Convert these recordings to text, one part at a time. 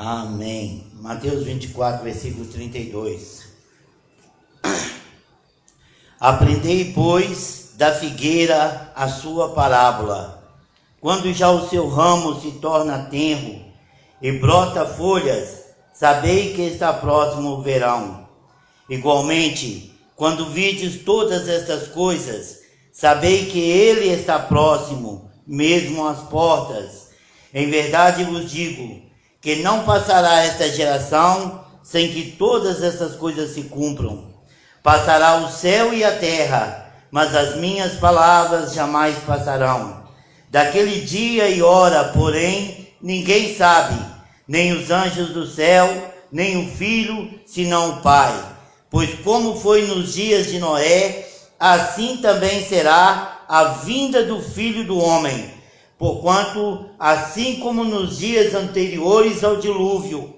Amém. Mateus 24, versículo 32. Aprendei, pois, da figueira a sua parábola. Quando já o seu ramo se torna tenro e brota folhas, sabei que está próximo o verão. Igualmente, quando vides todas estas coisas, sabei que ele está próximo, mesmo às portas. Em verdade vos digo, que não passará esta geração sem que todas essas coisas se cumpram. Passará o céu e a terra, mas as minhas palavras jamais passarão. Daquele dia e hora, porém, ninguém sabe, nem os anjos do céu, nem o Filho, senão o Pai. Pois como foi nos dias de Noé, assim também será a vinda do Filho do Homem. Porquanto, assim como nos dias anteriores ao dilúvio,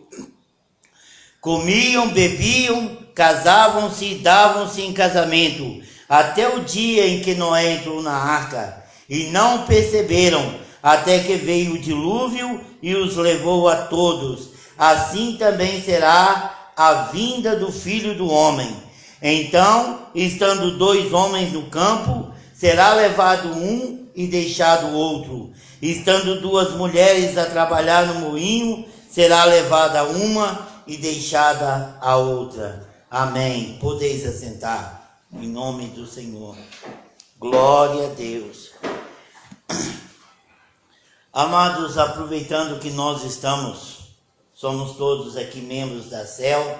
comiam, bebiam, casavam-se e davam-se em casamento, até o dia em que Noé entrou na arca, e não perceberam, até que veio o dilúvio e os levou a todos. Assim também será a vinda do Filho do Homem. Então, estando 2 homens no campo, será levado um e deixado o outro. Estando 2 mulheres a trabalhar no moinho, será levada uma e deixada a outra. Amém. Podeis assentar, em nome do Senhor. Glória a Deus. Amados, aproveitando que nós somos todos aqui membros da CEL,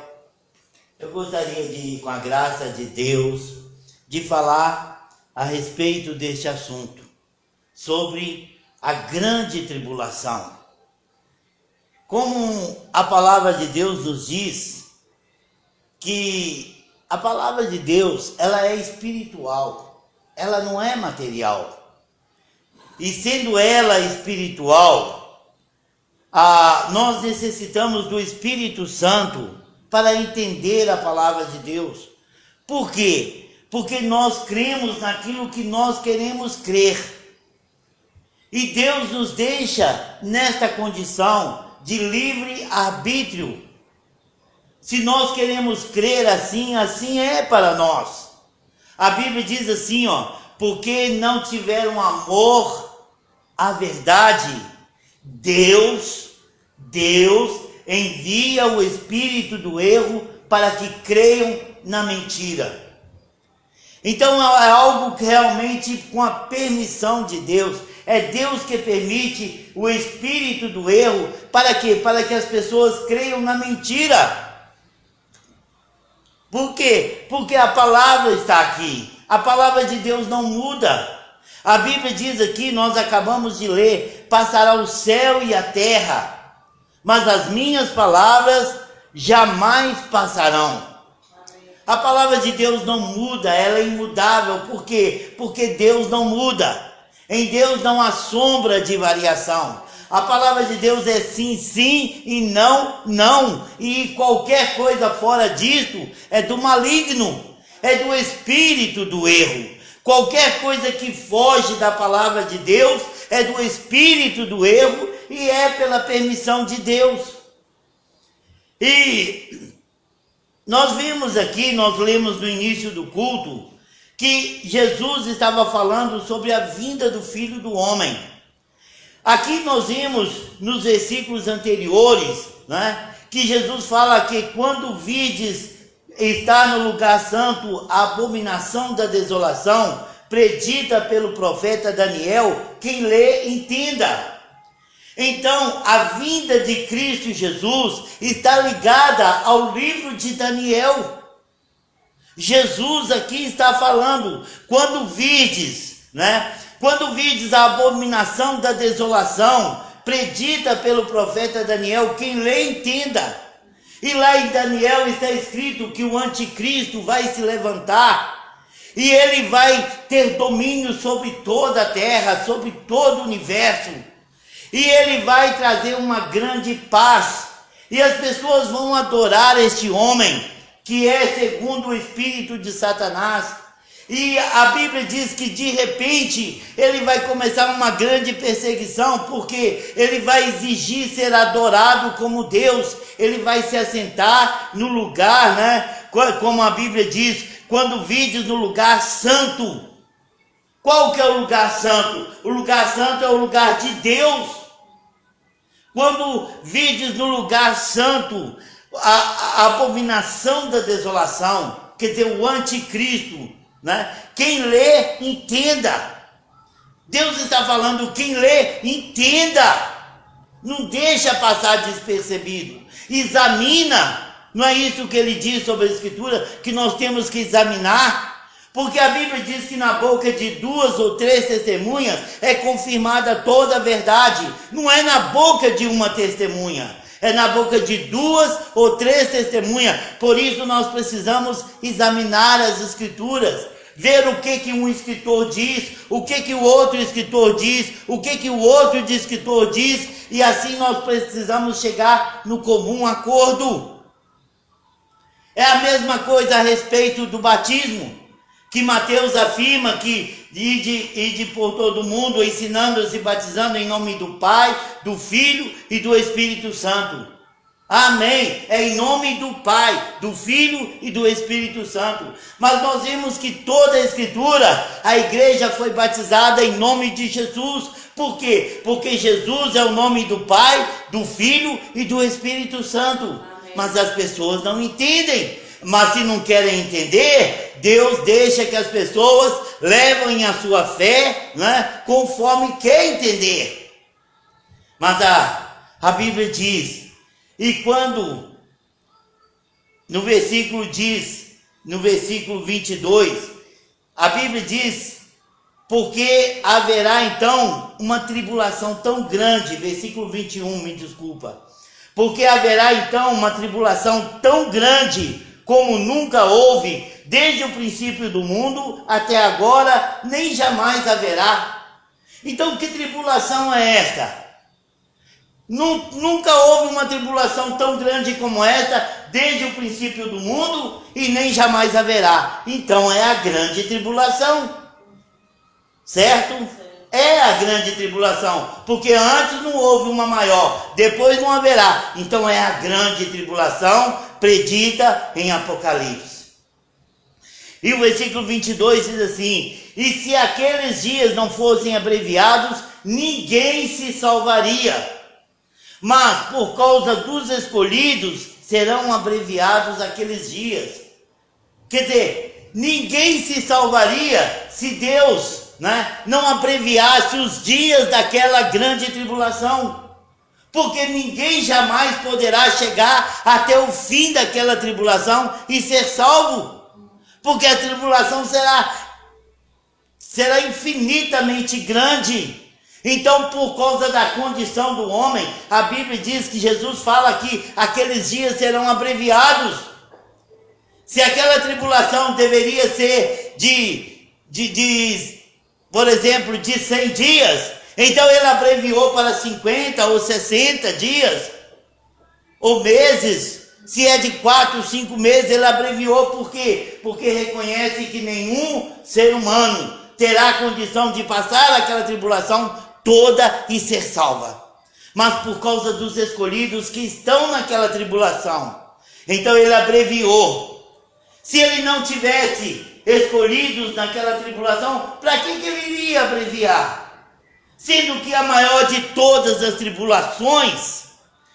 eu gostaria de, com a graça de Deus, de falar a respeito deste assunto, sobre a grande tribulação. Como a palavra de Deus nos diz, que a palavra de Deus, ela é espiritual, ela não é material. E sendo ela espiritual, nós necessitamos do Espírito Santo para entender a palavra de Deus. Por quê? Porque nós cremos naquilo que nós queremos crer. E Deus nos deixa nesta condição de livre arbítrio. Se nós queremos crer assim, assim é para nós. A Bíblia diz assim, porque não tiveram amor à verdade, Deus envia o espírito do erro para que creiam na mentira. Então é algo que realmente com a permissão de Deus. É Deus que permite o espírito do erro. Para quê? Para que as pessoas creiam na mentira. Por quê? Porque a palavra está aqui. A palavra de Deus não muda. A Bíblia diz aqui, nós acabamos de ler, passará o céu e a terra, mas as minhas palavras jamais passarão. A palavra de Deus não muda, ela é imutável. Por quê? Porque Deus não muda. Em Deus não há sombra de variação. A palavra de Deus é sim, sim e não, não. E qualquer coisa fora disto é do maligno, é do espírito do erro. Qualquer coisa que foge da palavra de Deus é do espírito do erro e é pela permissão de Deus. E nós vimos aqui, nós lemos no início do culto, que Jesus estava falando sobre a vinda do Filho do Homem. Aqui nós vimos nos versículos anteriores, né, que Jesus fala que quando vides está no lugar santo a abominação da desolação, predita pelo profeta Daniel, quem lê, entenda. Então, a vinda de Cristo Jesus está ligada ao livro de Daniel. Jesus aqui está falando, quando vides a abominação da desolação, predita pelo profeta Daniel, quem lê, entenda. E lá em Daniel está escrito que o anticristo vai se levantar e ele vai ter domínio sobre toda a terra, sobre todo o universo. E ele vai trazer uma grande paz. E as pessoas vão adorar este homem, que é segundo o espírito de Satanás. E a Bíblia diz que de repente ele vai começar uma grande perseguição, porque ele vai exigir ser adorado como Deus, ele vai se assentar no lugar, né? Como a Bíblia diz, quando vides no lugar santo. Qual que é o lugar santo? O lugar santo é o lugar de Deus. Quando vides no lugar santo a abominação da desolação, quer dizer, o anticristo, né? Quem lê, entenda. Deus está falando, quem lê, entenda. Não deixa passar despercebido. Examina. Não é isso que ele diz sobre a Escritura, que nós temos que examinar? Porque a Bíblia diz que na boca de 2 ou 3 testemunhas é confirmada toda a verdade. Não é na boca de uma testemunha, é na boca de 2 ou 3 testemunhas. Por isso nós precisamos examinar as Escrituras, ver o que um escritor diz, o que o outro escritor diz, o que o outro escritor diz, e assim nós precisamos chegar no comum acordo. É a mesma coisa a respeito do batismo, que Mateus afirma que ide por todo mundo, ensinando-se e batizando em nome do Pai, do Filho e do Espírito Santo. Amém. É em nome do Pai, do Filho e do Espírito Santo. Mas nós vimos que toda a Escritura, a igreja foi batizada em nome de Jesus. Por quê? Porque Jesus é o nome do Pai, do Filho e do Espírito Santo. Amém. Mas as pessoas não entendem. Mas se não querem entender, Deus deixa que as pessoas levem a sua fé, né, conforme quer entender. Mas a Bíblia diz, e quando, no versículo 22, a Bíblia diz, porque haverá então uma tribulação tão grande, versículo 21, me desculpa, porque haverá então uma tribulação tão grande, como nunca houve, desde o princípio do mundo até agora, nem jamais haverá. Então, que tribulação é esta? Nunca houve uma tribulação tão grande como esta, desde o princípio do mundo, e nem jamais haverá. Então, é a grande tribulação, certo? É a grande tribulação, porque antes não houve uma maior, depois não haverá. Então, é a grande tribulação predita em Apocalipse. E o versículo 22 diz assim, e se aqueles dias não fossem abreviados, ninguém se salvaria. Mas por causa dos escolhidos, serão abreviados aqueles dias. Quer dizer, ninguém se salvaria se Deus, né, não abreviasse os dias daquela grande tribulação. Porque ninguém jamais poderá chegar até o fim daquela tribulação e ser salvo. Porque a tribulação será infinitamente grande. Então, por causa da condição do homem, a Bíblia diz que Jesus fala que aqueles dias serão abreviados. Se aquela tribulação deveria ser por exemplo, de 100 dias, então ele abreviou para 50 ou 60 dias, ou meses. Se é de 4 ou 5 meses, ele abreviou. Por quê? Porque reconhece que nenhum ser humano terá a condição de passar aquela tribulação toda e ser salva. Mas por causa dos escolhidos que estão naquela tribulação, então ele abreviou. Se ele não tivesse escolhidos naquela tribulação, para que ele iria abreviar? Sendo que a maior de todas as tribulações,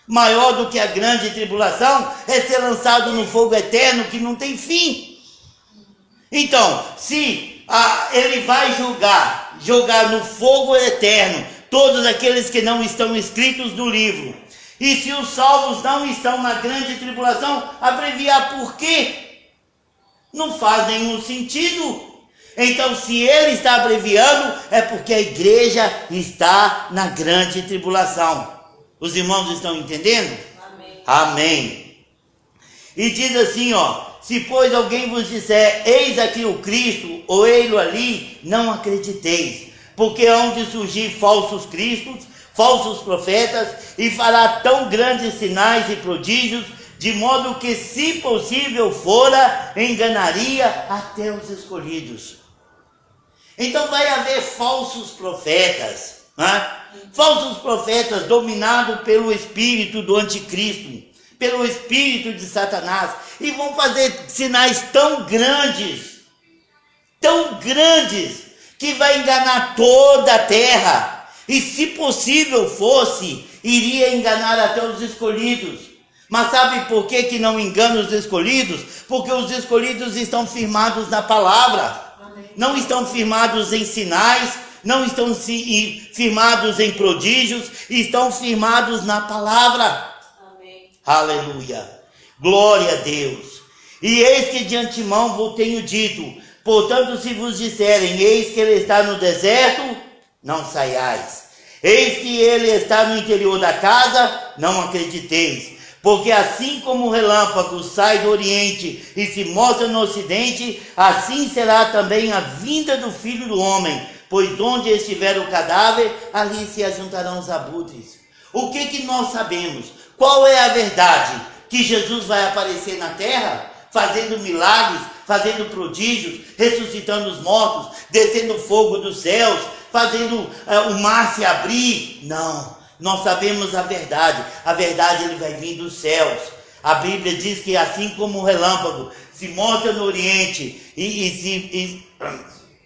maior do que a grande tribulação, é ser lançado no fogo eterno que não tem fim. Então, se ele vai jogar no fogo eterno todos aqueles que não estão escritos no livro, e se os salvos não estão na grande tribulação, abreviar por quê? Não faz nenhum sentido. Então, se ele está abreviando, é porque a igreja está na grande tribulação. Os irmãos estão entendendo? Amém. Amém. E diz assim, se pois alguém vos disser, eis aqui o Cristo, ou ei-lo ali, não acrediteis, porque hão de surgir falsos cristos, falsos profetas, e fará tão grandes sinais e prodígios, de modo que, se possível fora, enganaria até os escolhidos. Então vai haver falsos profetas, né? Falsos profetas dominados pelo espírito do anticristo, pelo espírito de Satanás, e vão fazer sinais tão grandes, que vai enganar toda a terra, e se possível fosse, iria enganar até os escolhidos. Mas sabe por que não engana os escolhidos? Porque os escolhidos estão firmados na palavra, não estão firmados em sinais, não estão firmados em prodígios, estão firmados na palavra. Amém. Aleluia, glória a Deus. E eis que de antemão vos tenho dito, portanto, se vos disserem, eis que ele está no deserto, não saiais. Eis que ele está no interior da casa, não acrediteis. Porque assim como o relâmpago sai do oriente e se mostra no ocidente, assim será também a vinda do Filho do Homem. Pois onde estiver o cadáver, ali se ajuntarão os abutres. O que nós sabemos? Qual é a verdade? Que Jesus vai aparecer na terra, fazendo milagres, fazendo prodígios, ressuscitando os mortos, descendo fogo dos céus, fazendo o mar se abrir? Não. Nós sabemos a verdade ele vai vir dos céus. A Bíblia diz que assim como o relâmpago se mostra no oriente,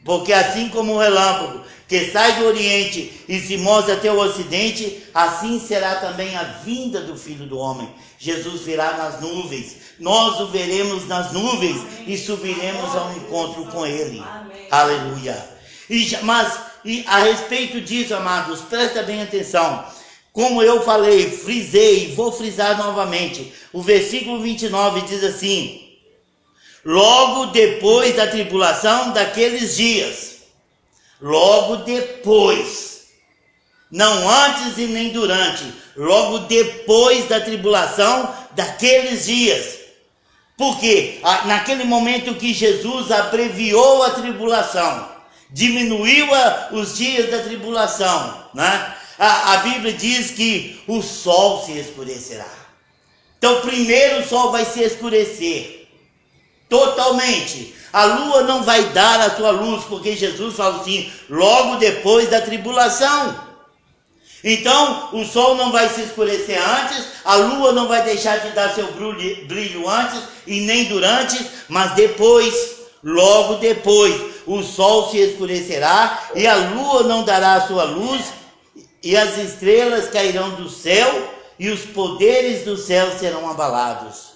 porque assim como o relâmpago que sai do oriente e se mostra até o ocidente, assim será também a vinda do Filho do Homem. Jesus virá nas nuvens, nós o veremos nas nuvens. Amém. E subiremos ao encontro com ele. Amém. Aleluia. Mas a respeito disso, amados, presta bem atenção. Como eu falei, frisei, vou frisar novamente. O versículo 29 diz assim: logo depois da tribulação daqueles dias. Logo depois. Não antes e nem durante. Logo depois da tribulação daqueles dias. Porque naquele momento que Jesus abreviou a tribulação, diminuiu os dias da tribulação, né? A Bíblia diz que o sol se escurecerá. Então primeiro o sol vai se escurecer totalmente. A lua não vai dar a sua luz, porque Jesus fala assim, logo depois da tribulação. Então o sol não vai se escurecer antes, a lua não vai deixar de dar seu brilho antes e nem durante, mas depois, logo depois, o sol se escurecerá e a lua não dará a sua luz, e as estrelas cairão do céu, e os poderes do céu serão abalados.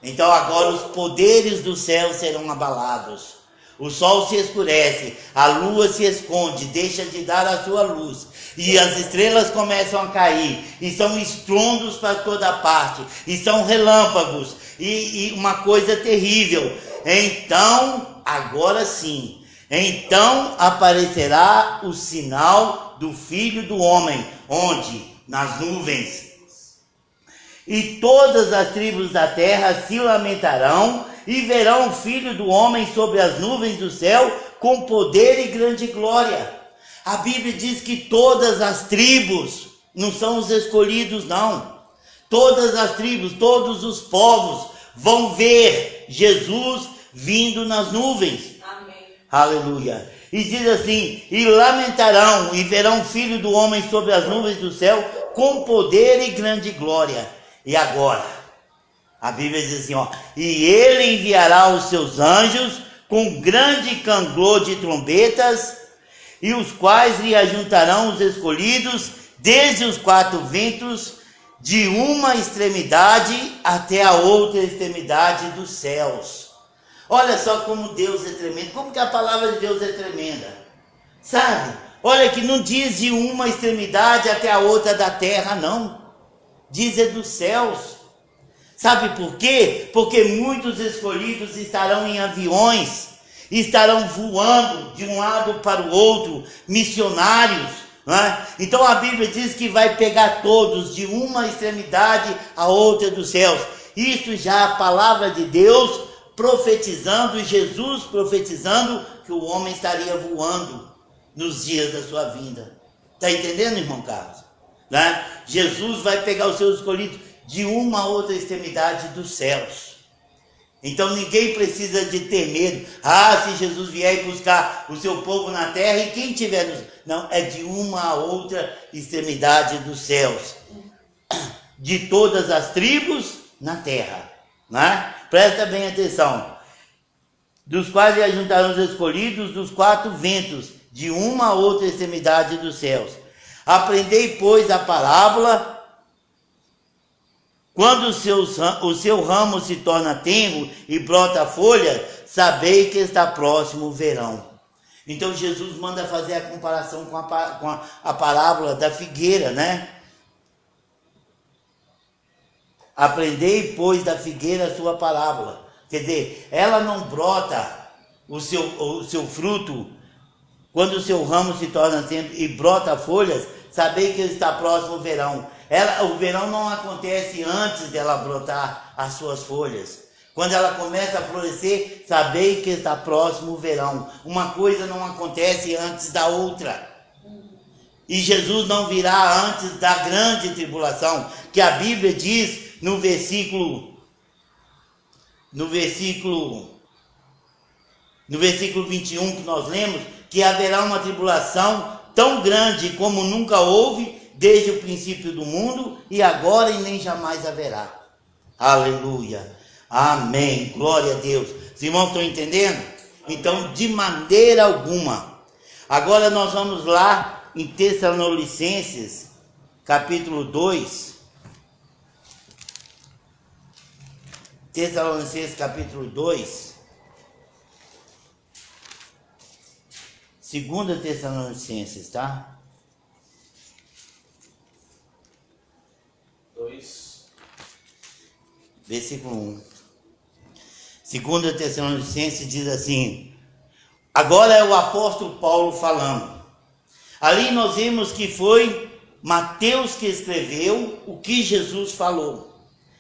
Então agora os poderes do céu serão abalados. O sol se escurece, a lua se esconde, deixa de dar a sua luz, e as estrelas começam a cair, e são estrondos para toda parte, e são relâmpagos, e uma coisa terrível. Então, agora sim, então aparecerá o sinal do Filho do Homem, onde? Nas nuvens. E todas as tribos da terra se lamentarão e verão o Filho do Homem sobre as nuvens do céu com poder e grande glória. A Bíblia diz que todas as tribos, não são os escolhidos não, todas as tribos, todos os povos vão ver Jesus vindo nas nuvens. Amém. Aleluia. E diz assim, e lamentarão e verão o Filho do Homem sobre as nuvens do céu com poder e grande glória. E agora, a Bíblia diz assim, e ele enviará os seus anjos com grande cangor de trombetas, e os quais lhe ajuntarão os escolhidos desde os quatro ventos, de uma extremidade até a outra extremidade dos céus. Olha só como Deus é tremendo, como que a palavra de Deus é tremenda, sabe? Olha que não diz de uma extremidade até a outra da terra, não. Diz é dos céus. Sabe por quê? Porque muitos escolhidos estarão em aviões, estarão voando de um lado para o outro, missionários, né? Então a Bíblia diz que vai pegar todos de uma extremidade à outra dos céus. Isto já a palavra de Deus profetizando, Jesus profetizando que o homem estaria voando nos dias da sua vinda. Está entendendo, irmão Carlos? Né? Jesus vai pegar os seus escolhidos de uma a outra extremidade dos céus. Então ninguém precisa de ter medo. Se Jesus vier buscar o seu povo na terra, e quem tiver nos... Não, é de uma a outra extremidade dos céus. De todas as tribos na terra. Né? Presta bem atenção. Dos quais se ajuntarão os escolhidos dos 4 ventos, de uma a outra extremidade dos céus. Aprendei, pois, a parábola. Quando o seu ramo se torna tenro e brota folha, sabei que está próximo o verão. Então Jesus manda fazer a comparação com a parábola da figueira, né? Aprendei, pois, da figueira a sua parábola. Quer dizer, ela não brota o seu fruto quando o seu ramo se torna tenro e brota folhas, sabei que está próximo o verão. O verão não acontece antes dela brotar as suas folhas. Quando ela começa a florescer, sabei que está próximo o verão. Uma coisa não acontece antes da outra. E Jesus não virá antes da grande tribulação, que a Bíblia diz no versículo 21 que nós lemos, que haverá uma tribulação tão grande como nunca houve desde o princípio do mundo, e agora e nem jamais haverá. Aleluia. Amém. Glória a Deus. Os irmãos estão entendendo? Então, de maneira alguma. Agora nós vamos lá em Tessalonicenses, capítulo 2. Tessalonicenses, capítulo 2. 2 Tessalonicenses, tá? 2. Versículo 1. 2 Tessalonicenses diz assim: agora é o apóstolo Paulo falando. Ali nós vimos que foi Mateus que escreveu o que Jesus falou.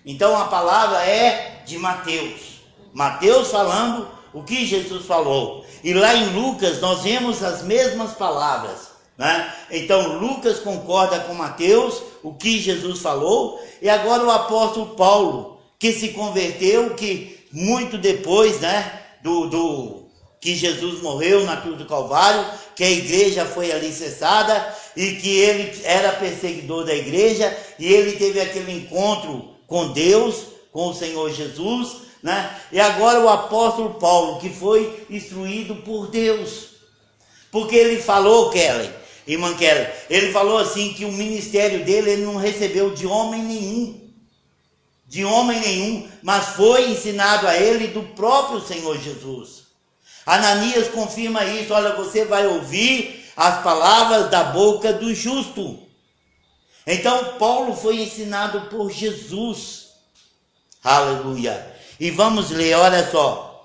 Então a palavra é de Mateus. Mateus falando o que Jesus falou. E lá em Lucas nós vemos as mesmas palavras, né? Então Lucas concorda com Mateus, o que Jesus falou. E agora o apóstolo Paulo, que se converteu, que muito depois, né, do que Jesus morreu na cruz do Calvário, que a igreja foi alicerçada e que ele era perseguidor da igreja, e ele teve aquele encontro com Deus, com o Senhor Jesus, né? E agora o apóstolo Paulo, que foi instruído por Deus, porque ele falou, irmã Kelly, ele falou assim, que o ministério dele ele não recebeu de homem nenhum, mas foi ensinado a ele do próprio Senhor Jesus. Ananias confirma isso: olha, você vai ouvir as palavras da boca do justo. Então Paulo foi ensinado por Jesus. Aleluia. E vamos ler, olha só.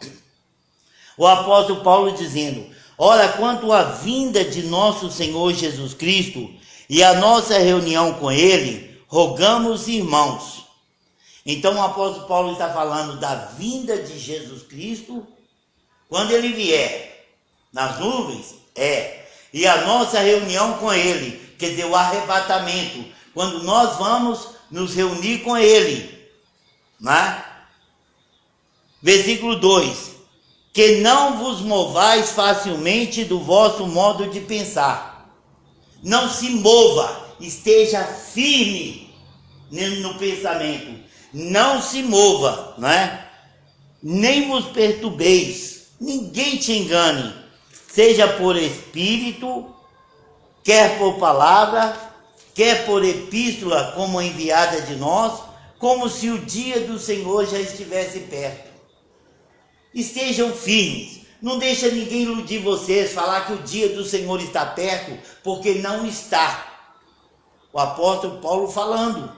O apóstolo Paulo dizendo: ora, quanto à vinda de nosso Senhor Jesus Cristo e a nossa reunião com ele, rogamos, irmãos. Então o apóstolo Paulo está falando da vinda de Jesus Cristo, quando ele vier nas nuvens, e a nossa reunião com ele, quer dizer, o arrebatamento, quando nós vamos nos reunir com ele, né? Versículo 2: que não vos movais facilmente do vosso modo de pensar. Não se mova, esteja firme no pensamento, não se mova, né? Nem vos perturbeis, ninguém te engane, seja por espírito, quer por palavra, quer por epístola como enviada de nós, como se o dia do Senhor já estivesse perto. Estejam firmes, não deixa ninguém iludir vocês, falar que o dia do Senhor está perto, porque não está. O apóstolo Paulo falando,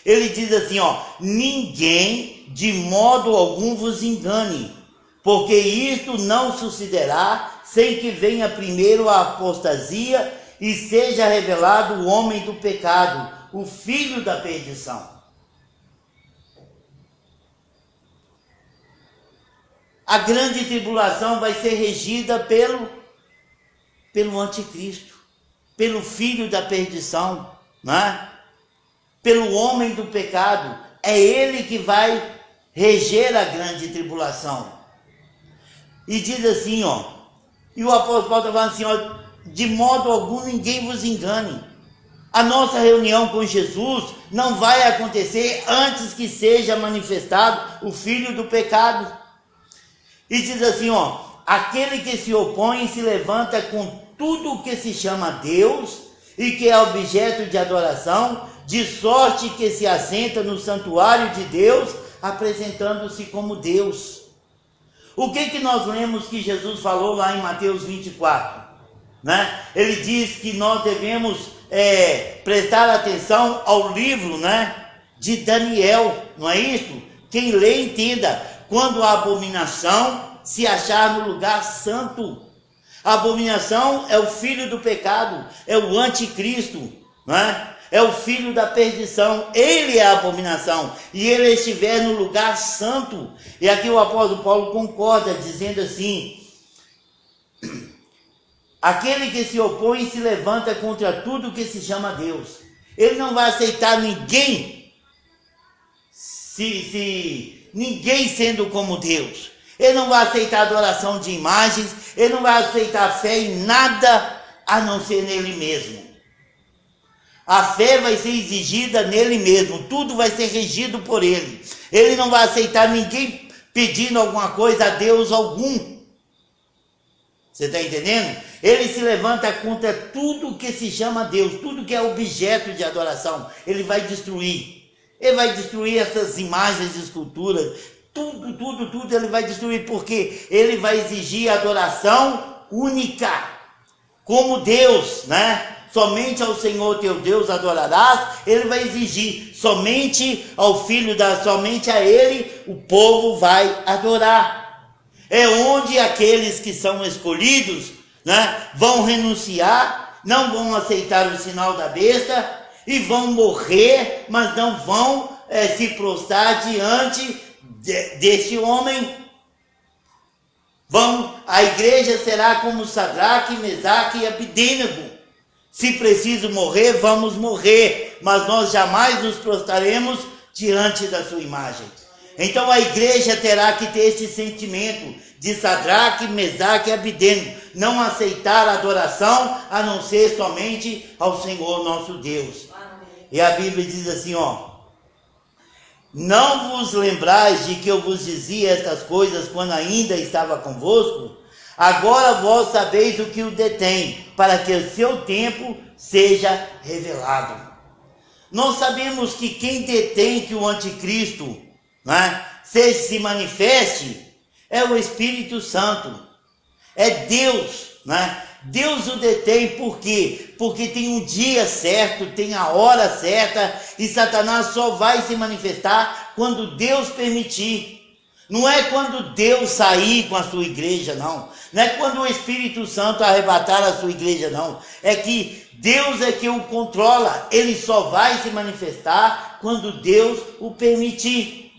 ele diz assim, ninguém de modo algum vos engane, porque isto não sucederá sem que venha primeiro a apostasia e seja revelado o homem do pecado, o filho da perdição. A grande tribulação vai ser regida pelo anticristo, pelo filho da perdição, né? pelo homem do pecado. É ele que vai reger a grande tribulação. E diz assim, e o apóstolo Paulo está falando assim, de modo algum ninguém vos engane. A nossa reunião com Jesus não vai acontecer antes que seja manifestado o filho do pecado. E diz assim, aquele que se opõe se levanta com tudo o que se chama Deus e que é objeto de adoração, de sorte que se assenta no santuário de Deus, apresentando-se como Deus. O que nós lemos que Jesus falou lá em Mateus 24? Né? Ele diz que nós devemos prestar atenção ao livro, né, de Daniel, não é isso? Quem lê entenda, quando a abominação se achar no lugar santo. A abominação é o filho do pecado, é o anticristo, não é? É o filho da perdição, ele é a abominação, e ele estiver no lugar santo. E aqui o apóstolo Paulo concorda, dizendo assim: aquele que se opõe se levanta contra tudo que se chama Deus. Ele não vai aceitar ninguém, ninguém sendo como Deus. Ele não vai aceitar adoração de imagens, ele não vai aceitar fé em nada a não ser nele mesmo. A fé vai ser exigida nele mesmo, tudo vai ser regido por ele. Ele não vai aceitar ninguém pedindo alguma coisa a Deus algum. Você está entendendo? Ele se levanta contra tudo que se chama Deus, tudo que é objeto de adoração, ele vai destruir. Ele vai destruir essas imagens de esculturas, tudo ele vai destruir, porque ele vai exigir adoração única, como Deus, né? Somente ao Senhor teu Deus adorarás. Ele vai exigir somente ao Filho somente a ele o povo vai adorar. É onde aqueles que são escolhidos, né, vão renunciar, não vão aceitar o sinal da besta e vão morrer, mas não vão se prostrar diante deste homem. A igreja será como Sadraque, Mesaque e Abidênego. Se preciso morrer, vamos morrer, mas nós jamais nos prostraremos diante da sua imagem. Então a igreja terá que ter esse sentimento de Sadraque, Mesaque e Abidênego, não aceitar a adoração a não ser somente ao Senhor nosso Deus. Amém. E a Bíblia diz assim, não vos lembrais de que eu vos dizia estas coisas quando ainda estava convosco? Agora vós sabeis o que o detém, para que o seu tempo seja revelado. Nós sabemos que quem detém que o anticristo, né, se manifeste é o Espírito Santo, é Deus, né? Deus o detém, por quê? Porque tem um dia certo, tem a hora certa, e Satanás só vai se manifestar quando Deus permitir. Não é quando Deus sair com a sua igreja, não. Não é quando o Espírito Santo arrebatar a sua igreja, não. É que Deus é que o controla. Ele só vai se manifestar quando Deus o permitir.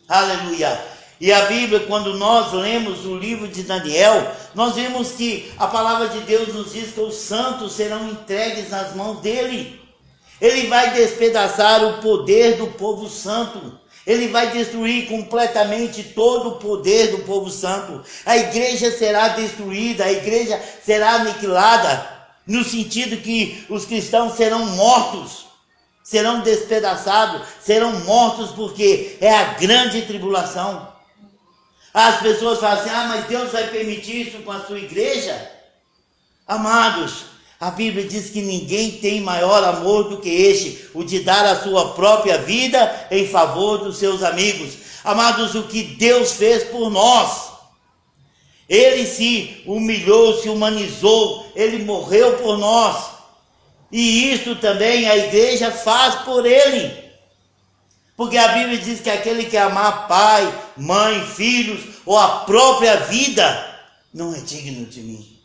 Aleluia. E a Bíblia, quando nós lemos o livro de Daniel, nós vemos que a palavra de Deus nos diz que os santos serão entregues nas mãos dele. Ele vai despedaçar o poder do povo santo. Ele vai destruir completamente todo o poder do povo santo. A igreja será destruída, a igreja será aniquilada, no sentido que os cristãos serão mortos, serão despedaçados, serão mortos, porque é a grande tribulação. As pessoas falam assim, mas Deus vai permitir isso com a sua igreja? Amados, a Bíblia diz que ninguém tem maior amor do que este, o de dar a sua própria vida em favor dos seus amigos. Amados, o que Deus fez por nós, ele se humilhou, se humanizou, ele morreu por nós, e isso também a igreja faz por ele, porque a Bíblia diz que aquele que amar pai, mãe, filhos, ou a própria vida, não é digno de mim.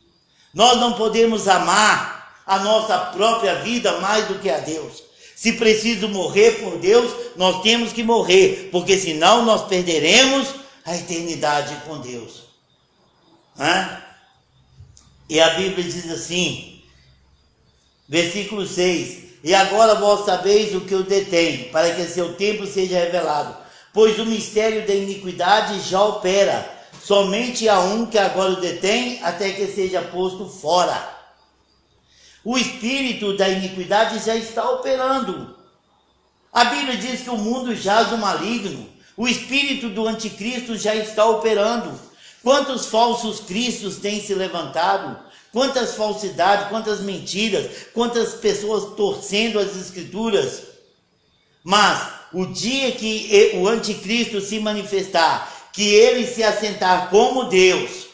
Nós não podemos amar a nossa própria vida mais do que a Deus. Se preciso morrer por Deus, nós temos que morrer, porque senão nós perderemos a eternidade com Deus. E a Bíblia diz assim, versículo 6, E agora vós sabeis o que o detém, para que seu tempo seja revelado. Pois o mistério da iniquidade já opera. Somente há um que agora o detém, até que seja posto fora. O espírito da iniquidade já está operando. A Bíblia diz que o mundo jaz do maligno. O espírito do anticristo já está operando. Quantos falsos cristos têm se levantado? Quantas falsidades, quantas mentiras, quantas pessoas torcendo as escrituras. Mas o dia que o anticristo se manifestar, que ele se assentar como Deus,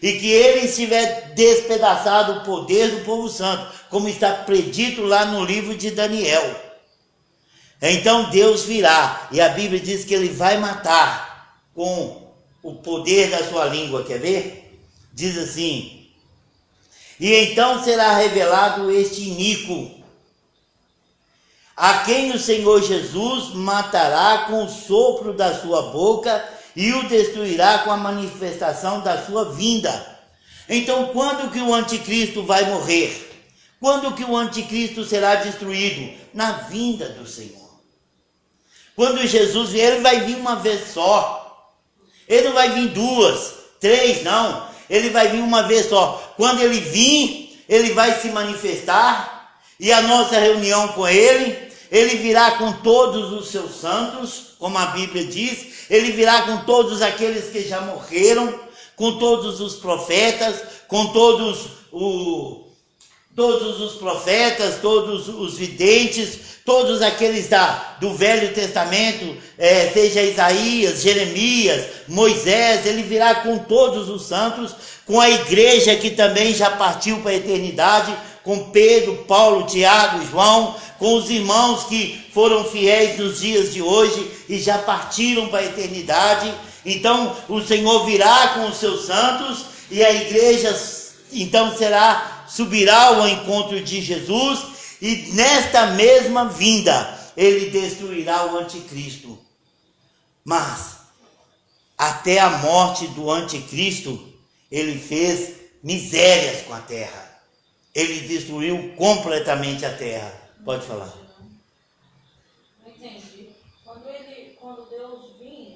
e que ele estiver despedaçado o poder do povo santo, como está predito lá no livro de Daniel, então Deus virá, e a Bíblia diz que ele vai matar com o poder da sua língua. Quer ver? Diz assim: e então será revelado este iníquo, a quem o Senhor Jesus matará com o sopro da sua boca e o destruirá com a manifestação da sua vinda. Então, quando que o anticristo vai morrer? Quando que o anticristo será destruído? Na vinda do Senhor. Quando Jesus vier, ele vai vir uma vez só. Ele não vai vir duas, três, não. Ele vai vir uma vez só. Quando ele vir, ele vai se manifestar, e a nossa reunião com ele virá com todos os seus santos, como a Bíblia diz. Ele virá com todos aqueles que já morreram, com todos os profetas, com todos os profetas, todos os videntes, todos aqueles do Velho Testamento, seja Isaías, Jeremias, Moisés. Ele virá com todos os santos, com a igreja que também já partiu para a eternidade, com Pedro, Paulo, Tiago, João, com os irmãos que foram fiéis nos dias de hoje e já partiram para a eternidade. Então o Senhor virá com os seus santos, e a igreja então subirá ao encontro de Jesus, e nesta mesma vinda ele destruirá o anticristo. Mas até a morte do anticristo ele fez misérias com a terra. Ele destruiu completamente a terra. Pode falar. Não entendi. Quando Deus vir,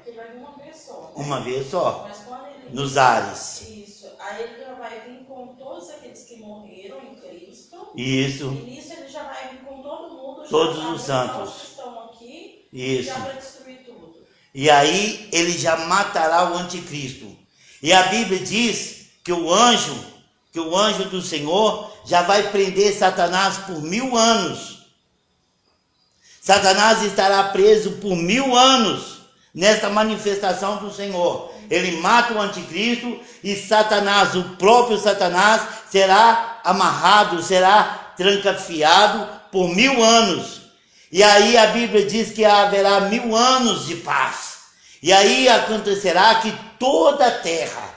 ele vai vir uma vez só. Né? Uma vez só. Mas quando ele nos ares. Isso. Aí ele já vai vir com todos aqueles que morreram em Cristo. Isso. E nisso ele já vai vir com todo mundo. Todos os santos que estão aqui. Isso. Já vai destruir tudo. E aí ele já matará o anticristo. E a Bíblia diz que o anjo do Senhor já vai prender Satanás por 1000 anos. Satanás estará preso por 1000 anos nesta manifestação do Senhor. Ele mata o anticristo, e Satanás, o próprio Satanás, será amarrado, será trancafiado por 1000 anos. E aí a Bíblia diz que haverá 1000 anos de paz. E aí acontecerá que toda a terra,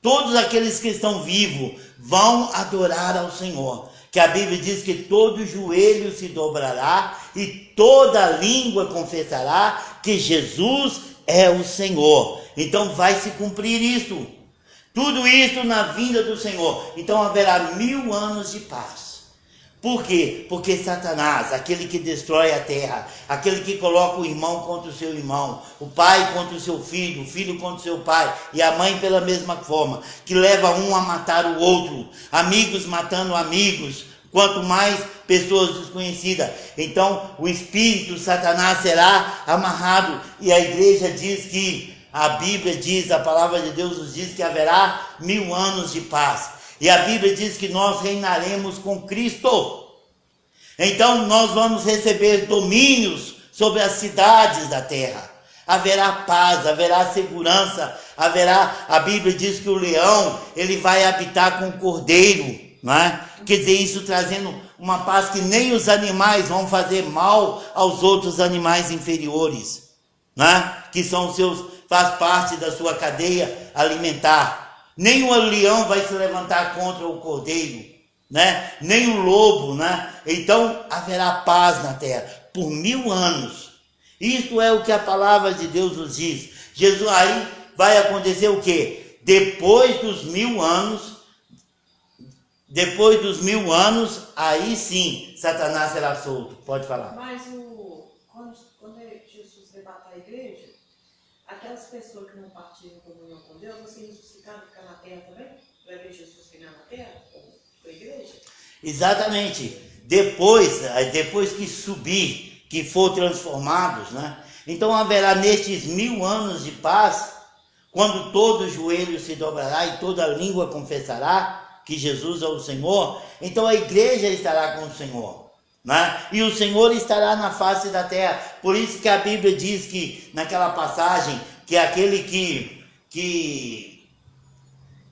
todos aqueles que estão vivos, vão adorar ao Senhor. Que a Bíblia diz que todo joelho se dobrará e toda língua confessará que Jesus é o Senhor. Então vai se cumprir isto. Tudo isto na vinda do Senhor. Então haverá 1000 anos de paz. Por quê? Porque Satanás, aquele que destrói a terra, aquele que coloca o irmão contra o seu irmão, o pai contra o seu filho, o filho contra o seu pai, e a mãe pela mesma forma, que leva um a matar o outro, amigos matando amigos, quanto mais pessoas desconhecidas. Então o espírito Satanás será amarrado, e a igreja diz que, a Bíblia diz, a palavra de Deus nos diz que haverá 1000 anos de paz. E a Bíblia diz que nós reinaremos com Cristo. Então nós vamos receber domínios sobre as cidades da terra. Haverá paz, haverá segurança, a Bíblia diz que o leão, ele vai habitar com o cordeiro, não é? Quer dizer, isso trazendo uma paz que nem os animais vão fazer mal aos outros animais inferiores, não é? Que são faz parte da sua cadeia alimentar. Nem o leão vai se levantar contra o cordeiro, né? Nem o lobo, né? Então haverá paz na terra por 1000 anos. Isto é o que a palavra de Deus nos diz. Jesus, aí vai acontecer o quê? Depois dos 1000 anos, aí sim, Satanás será solto. Pode falar. Mas quando Jesus veio matar a igreja, aquelas pessoas que não partilham comunhão com Deus, assim, ressuscitaram e ficar na terra também? Vai ver Jesus reinar na terra com a igreja? Exatamente. Depois que subir, que for transformados, né? Então haverá nestes 1000 anos de paz, quando todo joelho se dobrará e toda língua confessará que Jesus é o Senhor, então a igreja estará com o Senhor, né? E o Senhor estará na face da terra. Por isso que a Bíblia diz que, naquela passagem, que aquele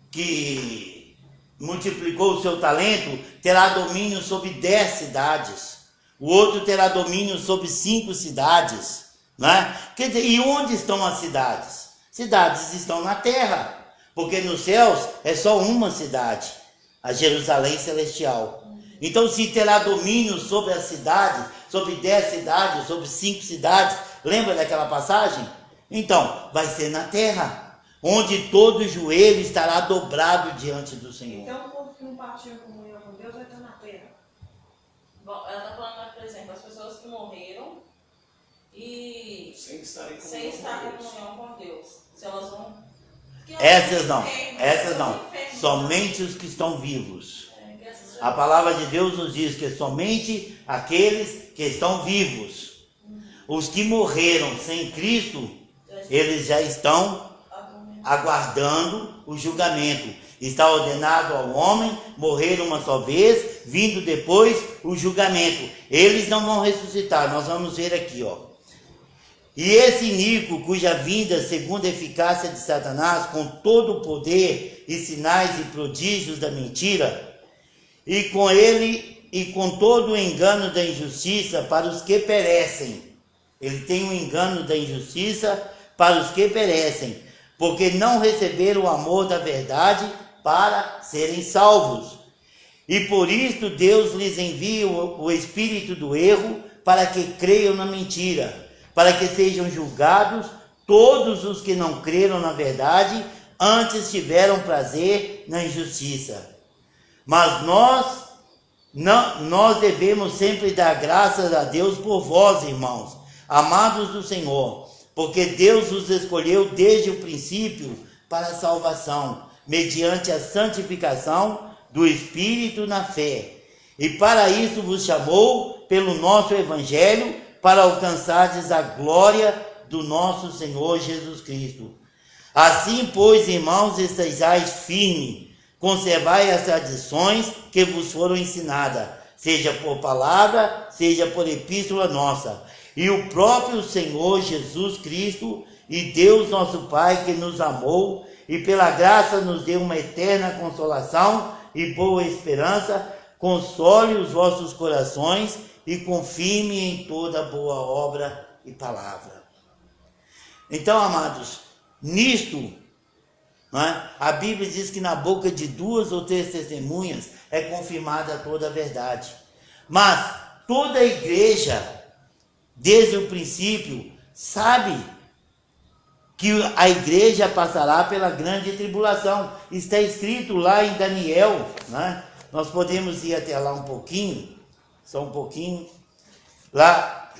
que multiplicou o seu talento terá domínio sobre 10 cidades, o outro terá domínio sobre 5 cidades, né? Quer dizer, e onde estão as cidades? Cidades estão na terra, porque nos céus é só uma cidade, a Jerusalém Celestial. Então, se terá domínio sobre a cidade, sobre 10 cidades, sobre 5 cidades, lembra daquela passagem? Então, vai ser na terra, onde todo joelho estará dobrado diante do Senhor. Então, o povo que não partilha comunhão com Deus vai estar na terra. Bom, ela está falando, por exemplo, as pessoas que morreram e Sem estar em comunhão com Deus. Se elas vão... Essas não, somente os que estão vivos. A palavra de Deus nos diz que somente aqueles que estão vivos. Os que morreram sem Cristo, eles já estão aguardando o julgamento. Está ordenado ao homem morrer uma só vez, vindo depois o julgamento. Eles não vão ressuscitar. Nós vamos ver aqui, ó. E esse iníquo, cuja vinda, segundo a eficácia de Satanás, com todo o poder e sinais e prodígios da mentira, e com ele e com todo o engano da injustiça para os que perecem. Ele tem um engano da injustiça para os que perecem, porque não receberam o amor da verdade para serem salvos. E por isto Deus lhes envia o espírito do erro para que creiam na mentira, para que sejam julgados todos os que não creram na verdade, antes tiveram prazer na injustiça. Mas nós devemos sempre dar graças a Deus por vós, irmãos, amados do Senhor, porque Deus os escolheu desde o princípio para a salvação, mediante a santificação do Espírito na fé. E para isso vos chamou pelo nosso Evangelho, para alcançardes a glória do nosso Senhor Jesus Cristo. Assim, pois, irmãos, estejais firmes, conservai as tradições que vos foram ensinadas, seja por palavra, seja por epístola nossa. E o próprio Senhor Jesus Cristo e Deus nosso Pai, que nos amou e pela graça nos deu uma eterna consolação e boa esperança, console os vossos corações e confirme em toda boa obra e palavra. Então, amados, nisto, a Bíblia diz que na boca de 2 ou 3 testemunhas é confirmada toda a verdade. Mas toda a igreja, desde o princípio, sabe que a igreja passará pela grande tribulação. Está escrito lá em Daniel, Nós podemos ir até lá um pouquinho, só um pouquinho. Lá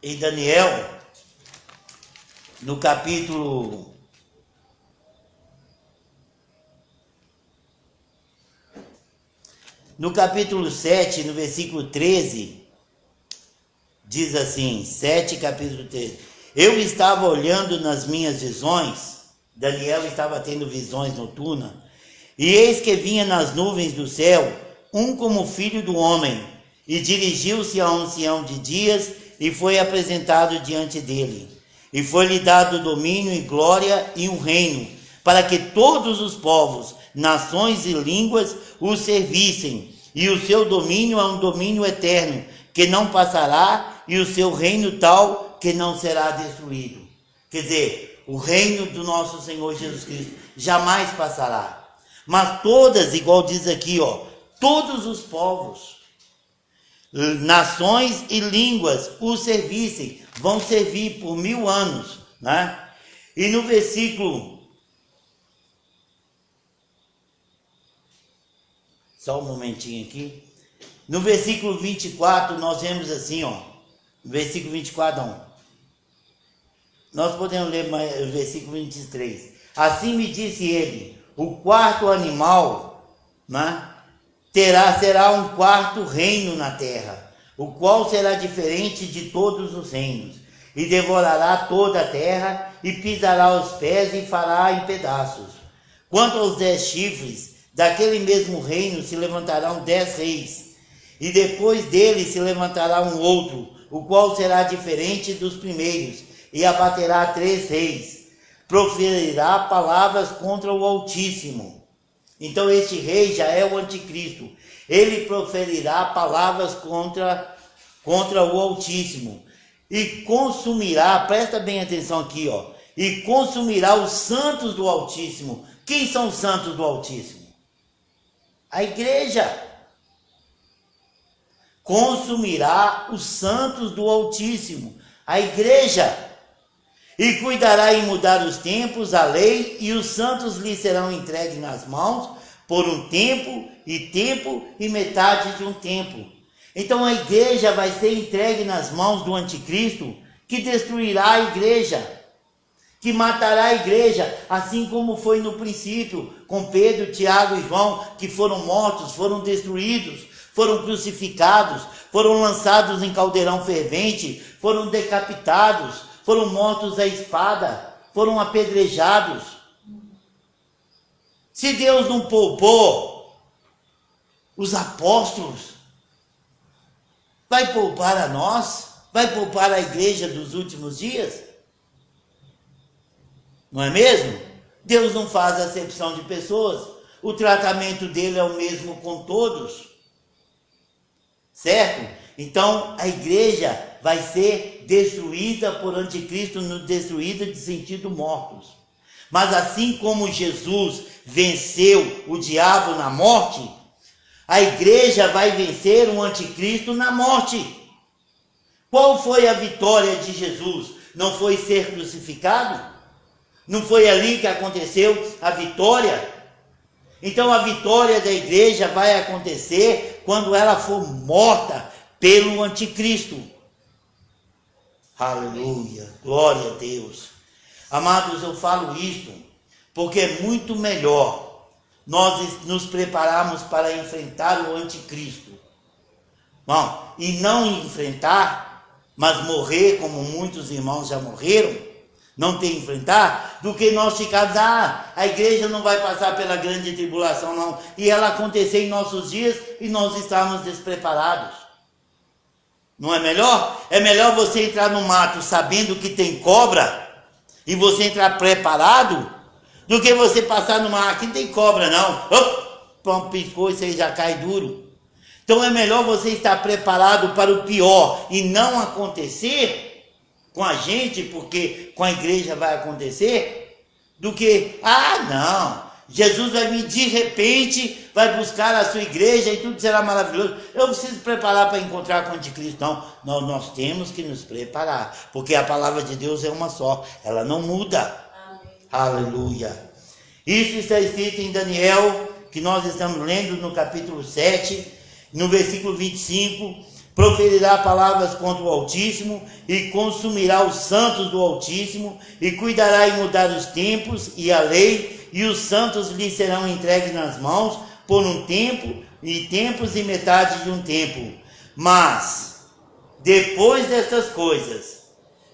em Daniel, no capítulo 7, no versículo 13, diz assim, 7, capítulo 13. Eu estava olhando nas minhas visões, Daniel estava tendo visões noturnas, e eis que vinha nas nuvens do céu, um como filho do homem, e dirigiu-se ao ancião de dias, e foi apresentado diante dele. E foi-lhe dado domínio e glória e um reino, para que todos os povos, nações e línguas o servissem. E o seu domínio é um domínio eterno, que não passará, e o seu reino tal, que não será destruído. Quer dizer, o reino do nosso Senhor Jesus Cristo jamais passará. Mas todas, igual diz aqui, todos os povos, nações e línguas o servissem, vão servir por 1000 anos, E no versículo, só um momentinho aqui, No versículo 24, nós vemos assim, ó. No versículo 24, não. Nós podemos ler mais, o versículo 23. Assim me disse ele, o quarto animal, né, será um quarto reino na terra, o qual será diferente de todos os reinos, e devorará toda a terra, e pisará os pés e fará em pedaços. Quanto aos 10 chifres, daquele mesmo reino se levantarão 10 reis, e depois dele se levantará um outro, o qual será diferente dos primeiros, e abaterá 3 reis. Proferirá palavras contra o Altíssimo. Então este rei já é o anticristo. Ele proferirá palavras contra o Altíssimo. E consumirá, presta bem atenção aqui, ó. E consumirá os santos do Altíssimo. Quem são os santos do Altíssimo? A igreja. Consumirá os santos do Altíssimo. A igreja. E cuidará em mudar os tempos, a lei, e os santos lhe serão entregues nas mãos por um tempo e metade de um tempo. Então a igreja vai ser entregue nas mãos do anticristo, que destruirá a igreja, que matará a igreja, assim como foi no princípio, com Pedro, Tiago e João, que foram mortos, foram destruídos, foram crucificados, foram lançados em caldeirão fervente, foram decapitados, foram mortos à espada, foram apedrejados. Se Deus não poupou os apóstolos, vai poupar a nós? Vai poupar a igreja dos últimos dias? Não é mesmo? Deus não faz acepção de pessoas. O tratamento dele é o mesmo com todos. Certo? Então a igreja vai ser destruída por anticristo, destruída de sentido mortos. Mas assim como Jesus venceu o diabo na morte, a igreja vai vencer o anticristo na morte. Qual foi a vitória de Jesus? Não foi ser crucificado? Não foi ali que aconteceu a vitória? Então a vitória da igreja vai acontecer quando ela for morta pelo anticristo. Aleluia, glória a Deus. Amados, eu falo isto porque é muito melhor nós nos prepararmos para enfrentar o anticristo. Bom, e não enfrentar, mas morrer como muitos irmãos já morreram, não ter enfrentar, do que nós ficarmos, a igreja não vai passar pela grande tribulação não, e ela acontecer em nossos dias e nós estarmos despreparados. Não é melhor? É melhor você entrar no mato sabendo que tem cobra e você entrar preparado do que você passar no mar, aqui não tem cobra não, piscou e você já cai duro. Então é melhor você estar preparado para o pior e não acontecer com a gente, porque com a igreja vai acontecer, do que, não, Jesus vai vir de repente, vai buscar a sua igreja e tudo será maravilhoso. Eu preciso preparar para encontrar com o anticristo. Não, nós temos que nos preparar, porque a palavra de Deus é uma só, ela não muda. Amém. Aleluia. Isso está escrito em Daniel, que nós estamos lendo no capítulo 7, no versículo 25, proferirá palavras contra o Altíssimo e consumirá os santos do Altíssimo e cuidará em mudar os tempos e a lei, e os santos lhe serão entregues nas mãos por um tempo e tempos e metade de um tempo. Mas, depois destas coisas,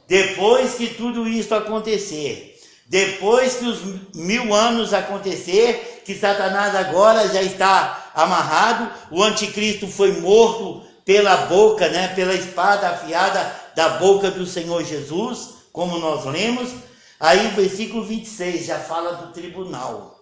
depois que tudo isso acontecer, depois que os 1000 anos acontecer, que Satanás agora já está amarrado, o anticristo foi morto pela boca, pela espada afiada da boca do Senhor Jesus, como nós lemos. Aí o versículo 26 já fala do tribunal.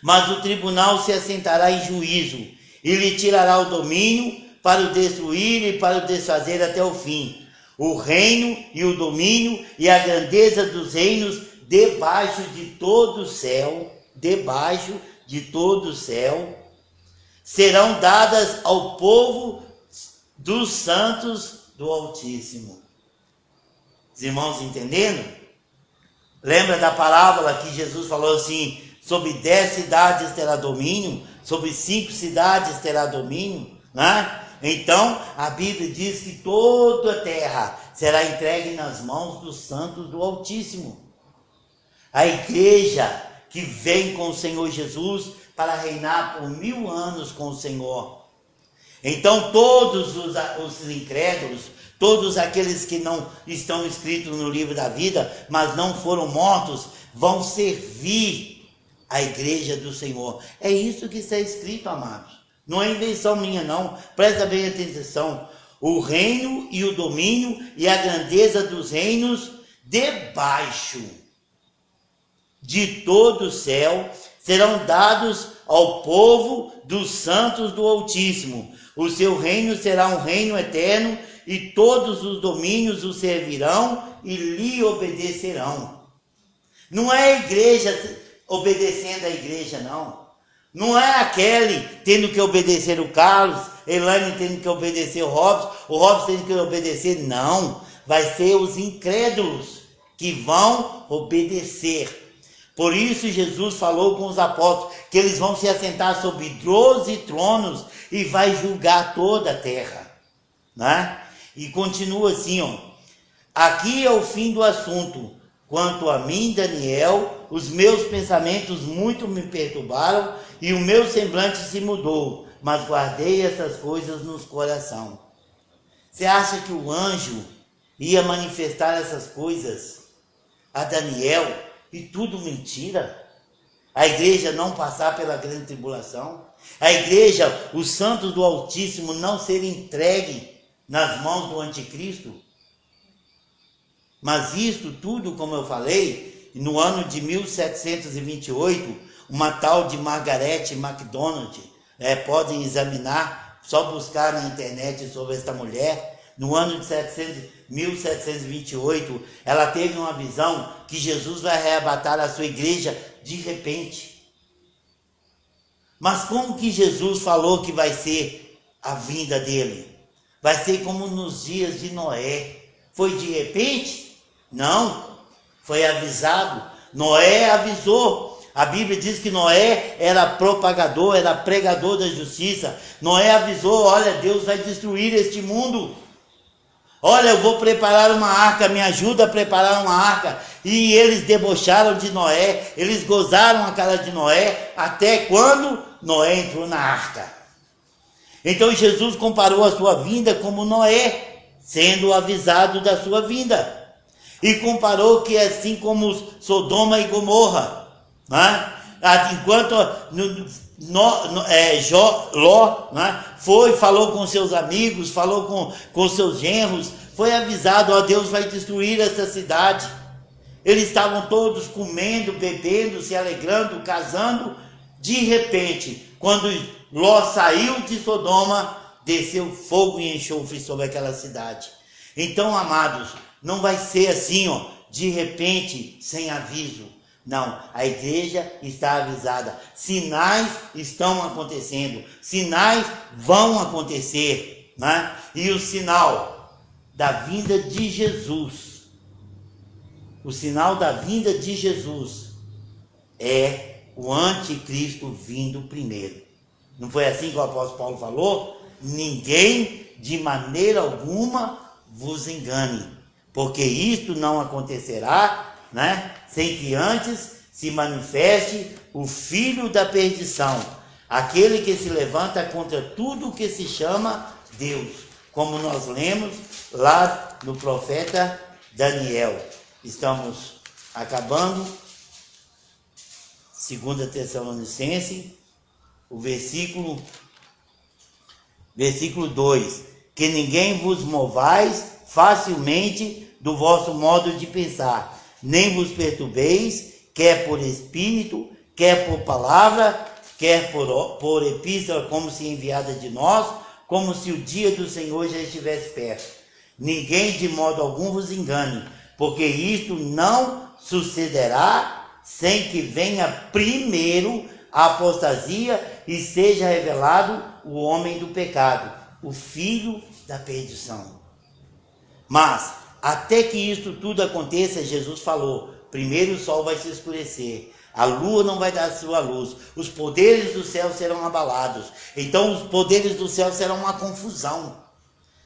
Mas o tribunal se assentará em juízo e lhe tirará o domínio para o destruir e para o desfazer até o fim. O reino e o domínio e a grandeza dos reinos debaixo de todo o céu, serão dadas ao povo dos santos do Altíssimo. Os irmãos entendendo? Lembra da parábola que Jesus falou assim, sobre 10 cidades terá domínio, sobre 5 cidades terá domínio? né? Então, a Bíblia diz que toda a terra será entregue nas mãos dos santos do Altíssimo. A igreja que vem com o Senhor Jesus para reinar por 1000 anos com o Senhor. Então, todos os incrédulos, todos aqueles que não estão escritos no livro da vida, mas não foram mortos, vão servir a igreja do Senhor. É isso que está escrito, amados. Não é invenção minha, não. Presta bem atenção. O reino e o domínio e a grandeza dos reinos debaixo de todo o céu serão dados ao povo dos santos do Altíssimo. O seu reino será um reino eterno e todos os domínios o servirão e lhe obedecerão. Não é a igreja obedecendo a igreja, não. Não é a Kelly tendo que obedecer o Carlos, Elaine tendo que obedecer o Robson tendo que obedecer, não. Vai ser os incrédulos que vão obedecer. Por isso Jesus falou com os apóstolos que eles vão se assentar sobre 12 tronos e vai julgar toda a terra, né? E continua assim, ó. Aqui é o fim do assunto. Quanto a mim, Daniel, os meus pensamentos muito me perturbaram e o meu semblante se mudou, mas guardei essas coisas no coração. Você acha que o anjo ia manifestar essas coisas a Daniel e tudo mentira? A igreja não passar pela grande tribulação? A igreja, os santos do Altíssimo não serem entregues nas mãos do anticristo? Mas isto tudo, como eu falei, no ano de 1728, uma tal de Margaret MacDonald, podem examinar, só buscar na internet sobre esta mulher. No ano de 1728, ela teve uma visão que Jesus vai arrebatar a sua igreja de repente. Mas como que Jesus falou que vai ser a vinda dele? Vai ser como nos dias de Noé. Foi de repente? Não, foi avisado. Noé avisou. A Bíblia diz que Noé era propagador, era pregador da justiça. Noé avisou: olha, Deus vai destruir este mundo. Olha, eu vou preparar uma arca, me ajuda a preparar uma arca. E eles debocharam de Noé, eles gozaram a cara de Noé, até quando Noé entrou na arca. Então Jesus comparou a sua vinda como Noé, sendo avisado da sua vinda. E comparou que assim como Sodoma e Gomorra, né? Enquanto Ló, né, falou com seus amigos, falou com seus genros, foi avisado: ó, Deus vai destruir essa cidade. Eles estavam todos comendo, bebendo, se alegrando, casando. De repente, quando Ló saiu de Sodoma, desceu fogo e enxofre sobre aquela cidade. Então, amados, não vai ser assim, ó, de repente, sem aviso. Não, a igreja está avisada. Sinais estão acontecendo. Sinais vão acontecer, né? E o sinal da vinda de Jesus, o sinal da vinda de Jesus é o anticristo vindo primeiro. Não foi assim que o apóstolo Paulo falou? Ninguém de maneira alguma vos engane, porque isto não acontecerá, né, sem que antes se manifeste o filho da perdição, aquele que se levanta contra tudo o que se chama Deus, como nós lemos lá no profeta Daniel. Estamos acabando. 2 Tessalonicenses, o versículo 2: que ninguém vos movais facilmente do vosso modo de pensar, nem vos perturbeis, quer por espírito, quer por palavra, quer por epístola, como se enviada de nós, como se o dia do Senhor já estivesse perto. Ninguém de modo algum vos engane, porque isto não sucederá sem que venha primeiro a apostasia e seja revelado o homem do pecado, o filho da perdição. Mas até que isso tudo aconteça, Jesus falou: primeiro o sol vai se escurecer, A lua não vai dar sua luz. Os poderes do céu serão abalados. Então os poderes do céu serão uma confusão.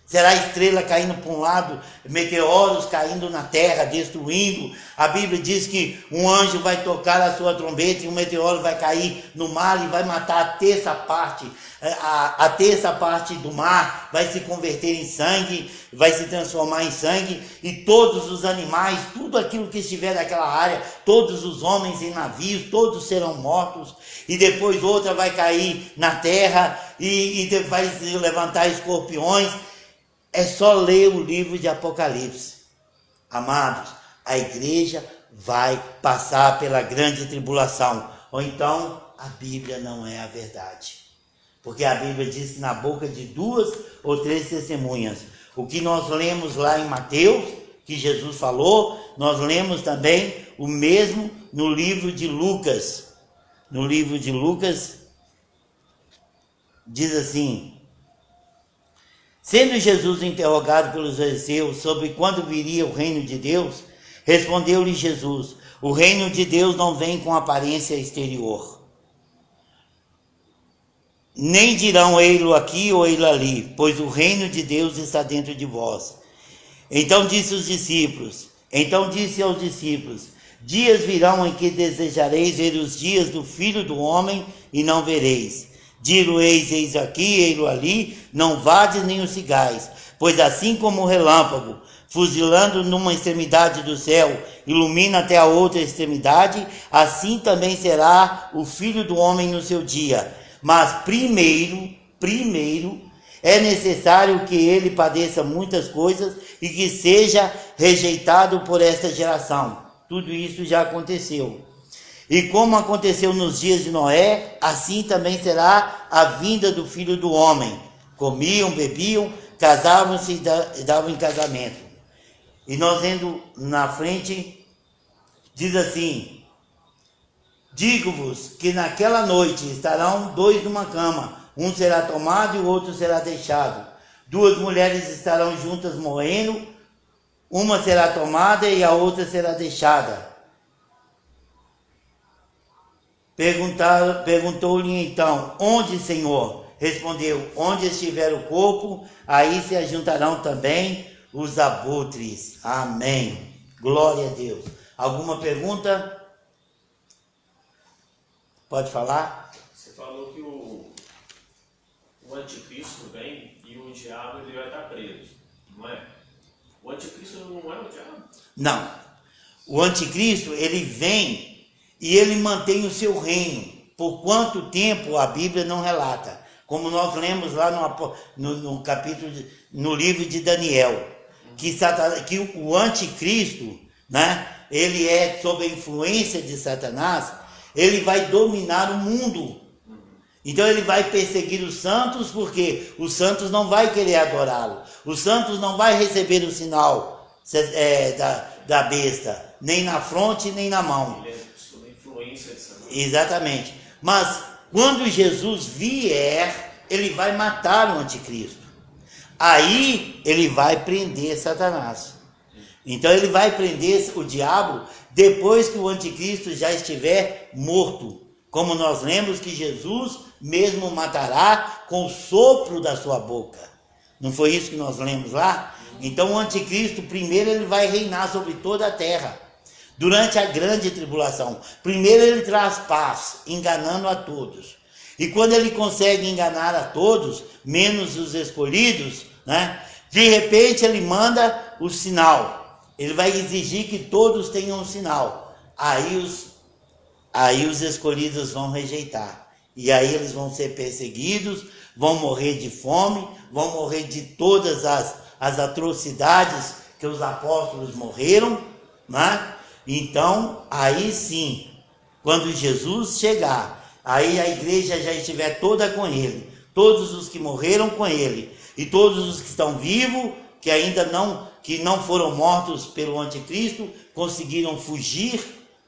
Será estrela caindo para um lado, meteoros caindo na terra, destruindo. A Bíblia diz que um anjo vai tocar a sua trombeta e um meteoro vai cair no mar e vai matar a terça parte. A terça parte do mar vai se converter em sangue, vai se transformar em sangue. E todos os animais, tudo aquilo que estiver naquela área, todos os homens em navios, todos serão mortos. E depois outra vai cair na terra e vai se levantar escorpiões. É só ler o livro de Apocalipse. Amados, a igreja vai passar pela grande tribulação. Ou então, a Bíblia não é a verdade. Porque a Bíblia diz que na boca de 2 ou 3 testemunhas. O que nós lemos lá em Mateus, que Jesus falou, nós lemos também o mesmo no livro de Lucas. No livro de Lucas, diz assim: sendo Jesus interrogado pelos fariseus sobre quando viria o reino de Deus, respondeu-lhe Jesus: o reino de Deus não vem com aparência exterior. Nem dirão ei-lo aqui ou ei-lo ali, pois o reino de Deus está dentro de vós. Então disse aos discípulos: dias virão em que desejareis ver os dias do Filho do Homem e não vereis. Dir-o-eis, eis aqui, ei-lo ali, não vades nem os sigais, pois assim como o relâmpago, fuzilando numa extremidade do céu, ilumina até a outra extremidade, assim também será o Filho do Homem no seu dia. Mas primeiro, é necessário que ele padeça muitas coisas e que seja rejeitado por esta geração. Tudo isso já aconteceu. E como aconteceu nos dias de Noé, assim também será a vinda do Filho do Homem. Comiam, bebiam, casavam-se e davam em casamento. E nós vendo na frente, diz assim: digo-vos que naquela noite estarão 2 numa cama, um será tomado e o outro será deixado. 2 mulheres estarão juntas morrendo, uma será tomada e a outra será deixada. Perguntou-lhe então: onde, Senhor? Respondeu: onde estiver o corpo, aí se ajuntarão também os abutres. Amém. Glória a Deus. Alguma pergunta? Pode falar? Você falou que o anticristo vem e o diabo ele vai estar preso, não é? O anticristo não é o diabo? Não. O anticristo, ele vem e ele mantém o seu reino. Por quanto tempo a Bíblia não relata. Como nós lemos lá no capítulo, no livro de Daniel, que o anticristo, né, ele é sob a influência de Satanás, ele vai dominar o mundo. Então ele vai perseguir os santos, porque os santos não vai querer adorá-lo. Os santos não vai receber o sinal da besta, nem na fronte, nem na mão. Ele é sob a influência de Satanás. Exatamente. Mas quando Jesus vier, ele vai matar o anticristo. Aí ele vai prender Satanás. Então ele vai prender o diabo depois que o anticristo já estiver morto. Como nós lemos que Jesus mesmo matará com o sopro da sua boca. Não foi isso que nós lemos lá? Então o anticristo, primeiro ele vai reinar sobre toda a terra. Durante a grande tribulação. Primeiro ele traz paz, enganando a todos. E quando ele consegue enganar a todos, menos os escolhidos, né? De repente ele manda o sinal. Ele vai exigir que todos tenham um sinal. Aí os escolhidos vão rejeitar. E aí eles vão ser perseguidos, vão morrer de fome, vão morrer de todas as atrocidades que os apóstolos morreram, né? Então, aí sim, quando Jesus chegar, aí a igreja já estiver toda com ele, todos os que morreram com ele, e todos os que estão vivos, que ainda não foram mortos pelo anticristo, conseguiram fugir,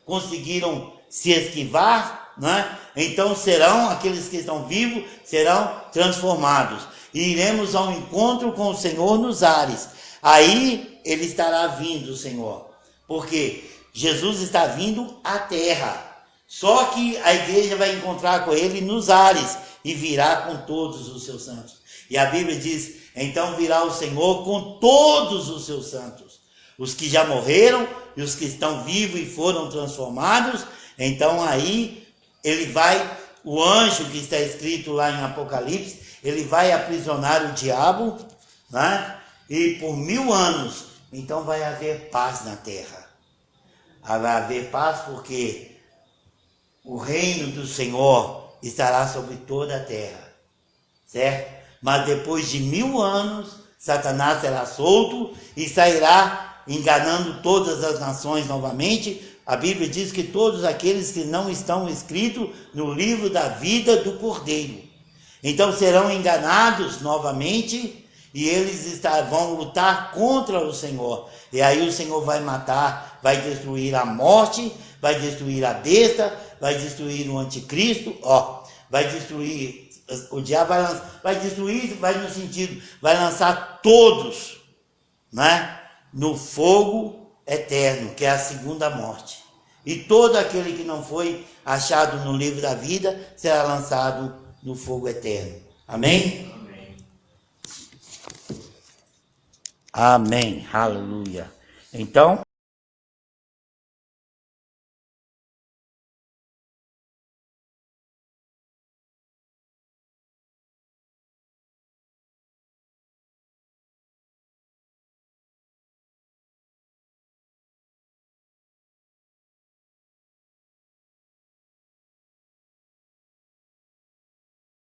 conseguiram se esquivar, né? Então serão, aqueles que estão vivos, serão transformados. E iremos ao encontro com o Senhor nos ares. Aí ele estará vindo, o Senhor. Porque Jesus está vindo à terra. Só que a igreja vai encontrar com ele nos ares e virá com todos os seus santos. E a Bíblia diz, então virá o Senhor com todos os seus santos. Os que já morreram e os que estão vivos e foram transformados. Então aí ele vai, o anjo que está escrito lá em Apocalipse, ele vai aprisionar o diabo, né? E por 1000 anos, então vai haver paz na terra. Vai haver paz porque o reino do Senhor estará sobre toda a terra, certo? Mas depois de 1000 anos, Satanás será solto e sairá enganando todas as nações novamente. A Bíblia diz que todos aqueles que não estão escritos no livro da vida do Cordeiro. Então serão enganados novamente e eles vão lutar contra o Senhor. E aí o Senhor vai matar, vai destruir a morte, vai destruir a besta, vai destruir o anticristo, vai destruir, o diabo vai destruir, vai no sentido, vai lançar todos, né, no fogo eterno, que é a segunda morte. E todo aquele que não foi achado no livro da vida será lançado no fogo eterno. Amém? Amém. Amém. Aleluia. Então,